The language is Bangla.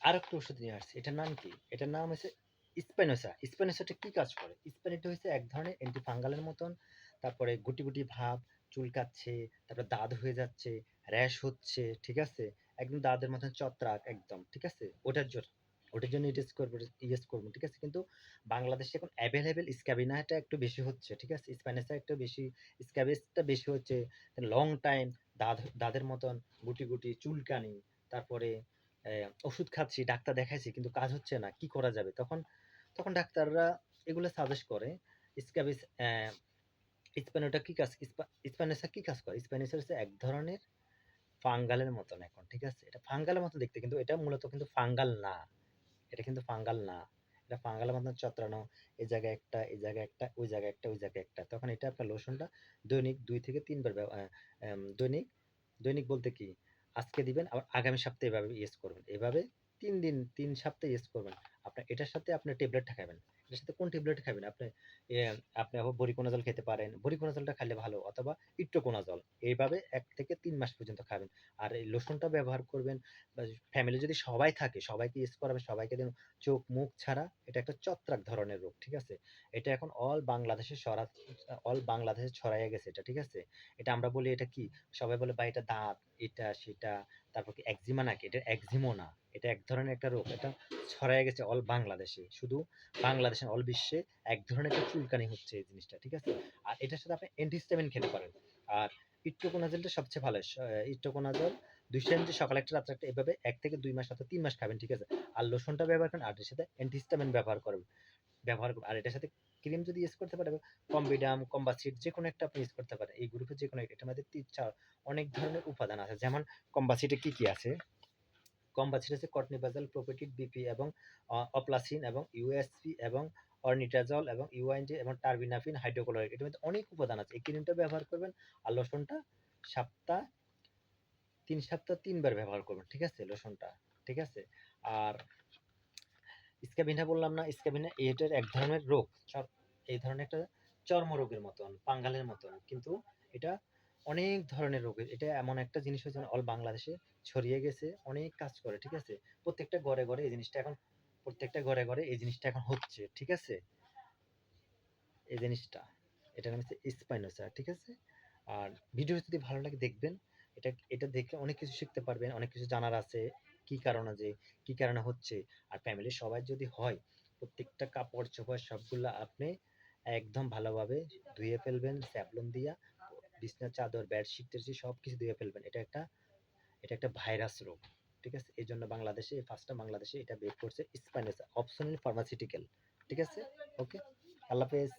আরেকটা ওষুধ নিয়ে আসছি। এটার নাম কি? এটার নাম হচ্ছে স্পাইনোসা। স্পাইনোসাটা কি কাজ করে? স্পাইনোটা হচ্ছে এক ধরনের অ্যান্টি ফাঙ্গালের মতন। তারপরে গুটি, গুটি ভাব, চুলকাচ্ছে, তারপরে দাঁত হয়ে যাচ্ছে, র‍্যাশ হচ্ছে, ঠিক আছে? একদম দাঁতের মতন চত্রাক একদম, ঠিক আছে? ওটার জন্য ইউজ করবেন, ঠিক আছে? কিন্তু বাংলাদেশে এখন এভেইলেবল স্ক্যাবিনাটা একটু বেশি হচ্ছে, ঠিক আছে? স্পাইনোসা একটু বেশি, স্ক্যাবিসটা বেশি হচ্ছে। লং টাইম দাঁতের মতন গুটি, গুটি চুলকানি, তারপরে ওষুধ খাচ্ছি, ডাক্তার দেখাইছি কিন্তু কাজ হচ্ছে না। কি করা যাবে? তখন ডাক্তাররা এগুলো সাজেস্ট করে। স্ক্যাবিস স্প্যানোটা কি কাজ স্প্যানোসা কি কাজ করে? স্প্যানোসা হচ্ছে এক ধরনের ফাঙ্গালের মতন এখন, ঠিক আছে? এটা ফাঙ্গালের মতো দেখতে কিন্তু এটা মূলত কিন্তু ফাঙ্গাল না। এটা কিন্তু ফাঙ্গাল না। এটা ফাঙ্গালের মতন চত্রানো। এই জায়গায় একটা, এই জায়গায় একটা, ওই জায়গায় একটা, ওই জায়গায় একটা। তখন এটা আপনার লোশনটা দৈনিক ২ থেকে ৩ বার দৈনিক, দৈনিক বলতে কি? আজকে দিবেন আবার আগামী সপ্তাহে এভাবে ইউজ করবেন। এভাবে ৩ দিন ৩ সপ্তাহ ইউজ করবেন। আপনার এটার সাথে আপনি ট্যাবলেটটা খাবেন। এটার সাথে কোন ট্যাবলেট খাবেন? এ আপনি আবার বড়িকোনাজল খেতে পারেন। বড়িকোনাজলটা খাইলে ভালো অথবা ইট্রোকোনাজল। এইভাবে ১ থেকে ৩ মাস পর্যন্ত খাবেন। আর এই লোশনটা ব্যবহার করবেন বা ফ্যামিলি যদি সবাই থাকে, সবাইকে ইউজ করাবেন, সবাইকে দেন চোখ, মুখ ছাড়া এটা একটা ছত্রাক ধরনের রোগ, ঠিক আছে? এটা এখন অল বাংলাদেশে ছড়াইয়া গেছে এটা, ঠিক আছে? এটা আমরা বলি এটা কি? সবাই বলে ভাই এটা দাঁত, এটা সেটা, তারপর কি একজিমা নাকি? এটা একজিমও না। এটা এক ধরনের একটা রোগ। এটা ছড়াইয়া গেছে অল বাংলাদেশে। শুধু বাংলাদেশে না, অল বিশ্বে এক ধরনের একটা চুলকানি হচ্ছে এই জিনিসটা, ঠিক আছে? আর এটার সাথে আপনি অ্যান্টিহিস্টামিন খেতে পারেন। আর ইট্রোকোনাজলটা সবচেয়ে ভালো। ইট্রোকোনাজল ২০০ এমজি সকালে একটা রাত্রে একটা, এভাবে ১ থেকে ২ মাস অথবা ৩ মাস খাবেন, ঠিক আছে? আর লোশনটা ব্যবহার করেন আর এর সাথে অ্যান্টিহিস্টামিন ব্যবহার করবেন। আর এটার সাথে ক্রিম যদি ইউজ করতে পারেন, কম্বিডাম, কম্বাসিড যেকোনো একটা আপনি ইউজ করতে পারেন। এই গ্রুপের যেকোনো একটা। এটার মধ্যে ৩-৪ অনেক ধরনের উপাদান আছে। যেমন কম্বাসিডে কি, কি আছে? কম্বাসিড আছে কটনিবাজল, প্রোপিটিড, বিপি এবং অপ্লাসিন এবং ইউএসপি এবং অর্নিটাজল এবং ইউআইনজি এবং টার্বিনাফিন, হাইড্রোক্লোরাইড। এটার মধ্যে অনেক উপাদান আছে। এই ক্রিমটা ব্যবহার করবেন আর লোশনটা সপ্তাহ ৩ সপ্তাহ ৩ বার ব্যবহার করবেন, ঠিক আছে? লোশনটা, ঠিক আছে? আর স্ক্যাবিনা বললাম না? স্ক্যাবিনা এটার এক ধরনের রোগ। এই ধরনের একটা চর্মরোগের মতন, ফাঙ্গালের মতন। কিন্তু এটা অনেক ধরনের রোগের। এটা এমন একটা জিনিস হয়েছে অল বাংলাদেশে ছড়িয়ে গেছে, অনেক কাজ করে, ঠিক আছে? প্রত্যেকটা ঘরে, ঘরে এই জিনিসটা এখন প্রত্যেকটা ঘরে, ঘরে এই জিনিসটা এখন হচ্ছে, ঠিক আছে? এই জিনিসটা। এটার নাম হচ্ছে স্পাইনোসা, ঠিক আছে? আর ভিডিও যদি ভালো লাগে দেখবেন। এটা দেখে অনেক কিছু শিখতে পারবেন, অনেক কিছু জানার আছে। কি কারণে হচ্ছে। আর ফ্যামিলির সবাই যদি হয়, প্রত্যেকটা কাপড়-চোপড় সবগুলা আপনি একদম ভালোভাবে ধুয়ে ফেলবেন স্যাভলন দিয়া। বিছানার চাদর, বেডশিট-টেডশিট সবকিছু ধুয়ে ফেলবেন। এটা একটা ভাইরাস রোগ। ঠিক আছে? এজন্য বাংলাদেশে ফার্স্ট টাইম বাংলাদেশে এটা বের করছে স্পাইনোসা, অপশনাল ফার্মাসিউটিক্যাল। ঠিক আছে? ওকে। আল্লাহ হাফেজ।